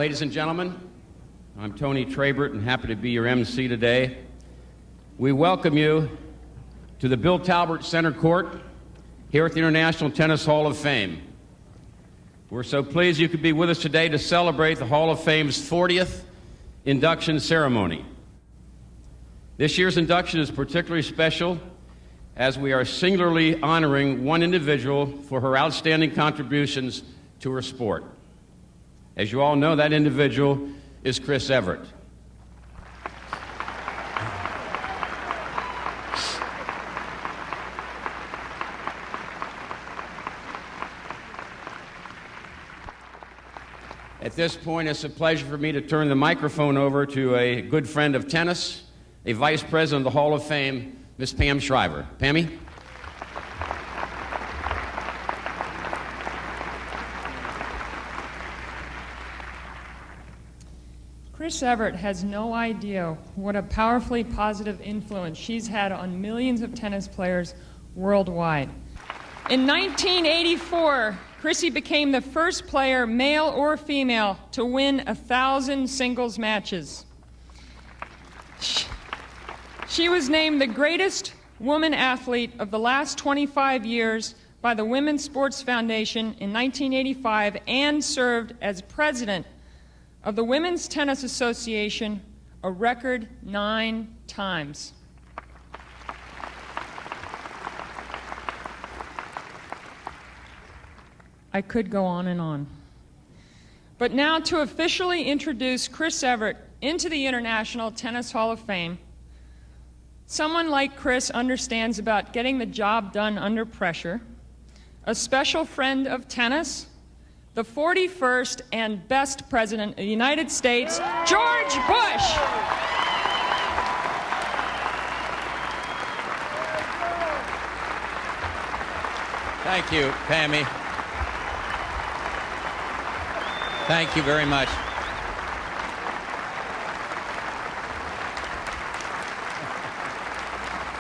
Ladies and gentlemen, I'm Tony TRABERT and happy to be your MC today. We welcome you to the Bill Talbert Center Court here at the International Tennis Hall of Fame. We're so pleased you could be with us today to celebrate the Hall of Fame's 40th induction ceremony. This year's induction is particularly special as we are singularly honoring one individual for her outstanding contributions to her sport. As you all know, that individual is Chris Evert. At this point, it's a pleasure for me to turn the microphone over to a good friend of tennis, a Vice President of the Hall of Fame, Miss Pam Shriver. Pammy? Chris Evert has no idea what a powerfully positive influence she's had on millions of tennis players worldwide. In 1984, Chrissy became the first player, male or female, to win 1,000 singles matches. She was named the greatest woman athlete of the last 25 years by the Women's Sports Foundation in 1985 and served as president of the Women's Tennis Association a record 9 times. I could go on and on. But now to officially introduce Chris Evert into the International Tennis Hall of Fame, someone like Chris understands about getting the job done under pressure, a special friend of tennis, the 41st and best president of the United States, George Bush. Thank you, Pammy. Thank you very much.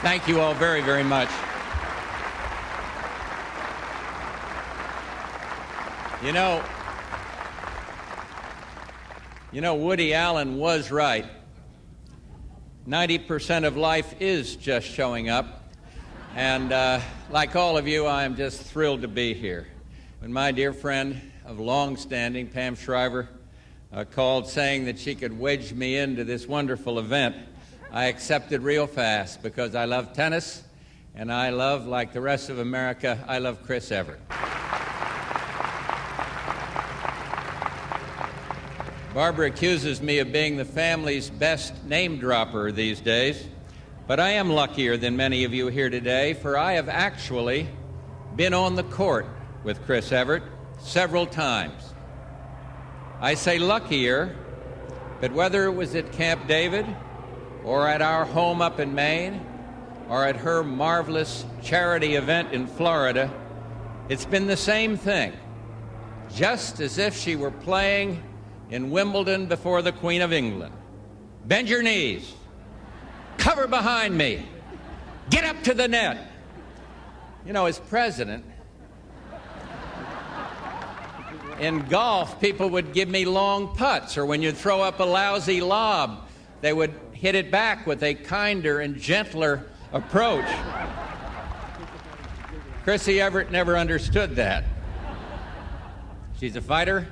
Thank you all very, very much. You know, Woody Allen was right. 90% of life is just showing up. And like all of you, I am just thrilled to be here. When my dear friend of long standing, Pam Shriver, called saying that she could wedge me into this wonderful event, I accepted real fast because I love tennis and I love, like the rest of America, I love Chris Evert. Barbara accuses me of being the family's best name dropper these days, but I am luckier than many of you here today, for I have actually been on the court with Chris Evert several times. I say luckier, but whether it was at Camp David or at our home up in Maine or at her marvelous charity event in Florida, it's been the same thing, just as if she were playing in Wimbledon before the Queen of England. Bend your knees, cover behind me, get up to the net. You know, as president, in golf, people would give me long putts, or when you'd throw up a lousy lob, they would hit it back with a kinder and gentler approach. Chrissy Evert never understood that. She's a fighter,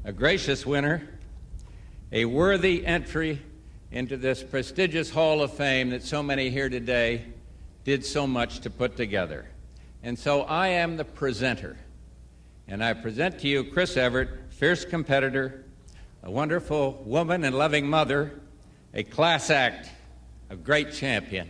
a gracious winner, a worthy entry into this prestigious Hall of Fame that so many here today did so much to put together. And so I am the presenter. And I present to you Chris Evert, fierce competitor, a wonderful woman and loving mother, a class act, a great champion.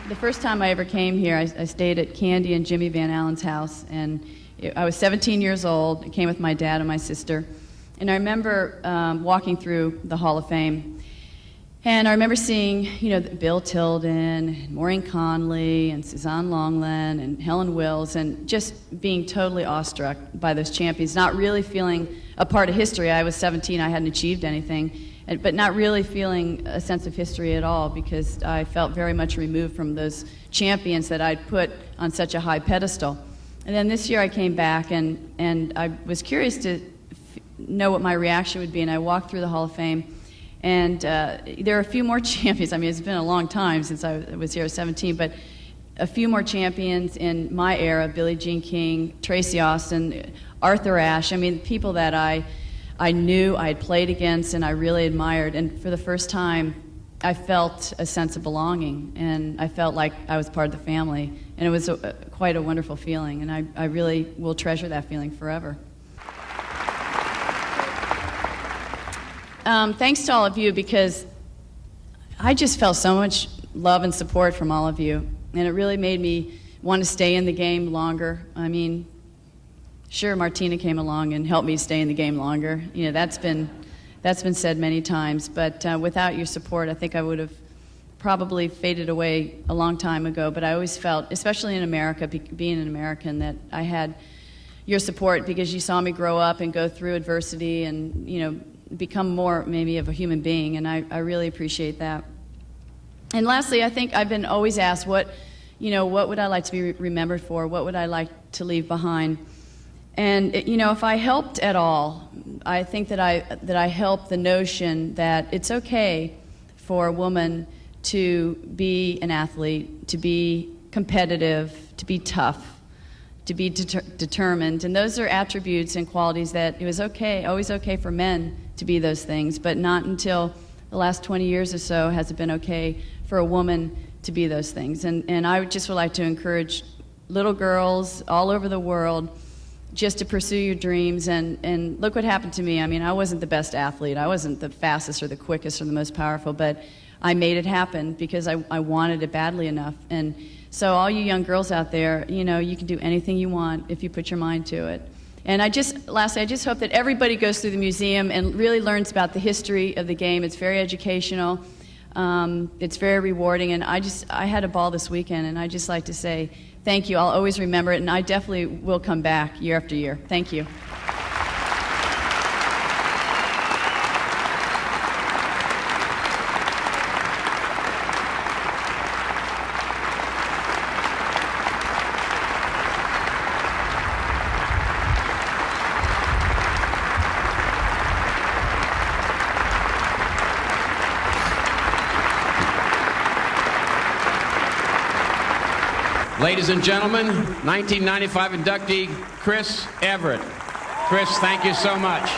The first time I ever came here, I stayed at Candy and Jimmy Van Allen's house, and I was 17 years old. I came with my dad and my sister, and I remember walking through the Hall of Fame, And I remember seeing, Bill Tilden, Maureen Conley, and Suzanne Longland, and Helen Wills, and just being totally awestruck by those champions, not really feeling a part of history. I was 17, I hadn't achieved anything, but not really feeling a sense of history at all, because I felt very much removed from those champions that I'd put on such a high pedestal. And then this year I came back, and I was curious to know what my reaction would be, and I walked through the Hall of Fame. And there are a few more champions. I mean, it's been a long time since I was here, I was 17, but a few more champions in my era: Billie Jean King, Tracy Austin, Arthur Ashe. I mean, people that I knew, I had played against, and I really admired. And for the first time, I felt a sense of belonging, and I felt like I was part of the family. And it was quite a wonderful feeling, and I really will treasure that feeling forever. Thanks to all of you, because I just felt so much love and support from all of you, and it really made me want to stay in the game longer. I mean, sure, Martina came along and helped me stay in the game longer. That's been said many times, but without your support, I think I would have probably faded away a long time ago. But I always felt, especially in America, being an American, that I had your support, because you saw me grow up and go through adversity and, become more maybe of a human being, and I really appreciate that. And lastly, I think I've been always asked, what would I like to be remembered for? What would I like to leave behind? And if I helped at all, I think that I helped the notion that it's okay for a woman to be an athlete, to be competitive, to be tough, to be determined. And those are attributes and qualities that it was always okay for men to be those things, but not until the last 20 years or so has it been okay for a woman to be those things. And I just would like to encourage little girls all over the world just to pursue your dreams. And look what happened to me. I mean, I wasn't the best athlete. I wasn't the fastest or the quickest or the most powerful, but I made it happen because I wanted it badly enough. And so all you young girls out there, you can do anything you want if you put your mind to it. And lastly, I just hope that everybody goes through the museum and really learns about the history of the game. It's very educational. It's very rewarding. And I had a ball this weekend, and I just like to say thank you. I'll always remember it, and I definitely will come back year after year. Thank you. Ladies and gentlemen, 1995 inductee Chris Evert. Chris, thank you so much.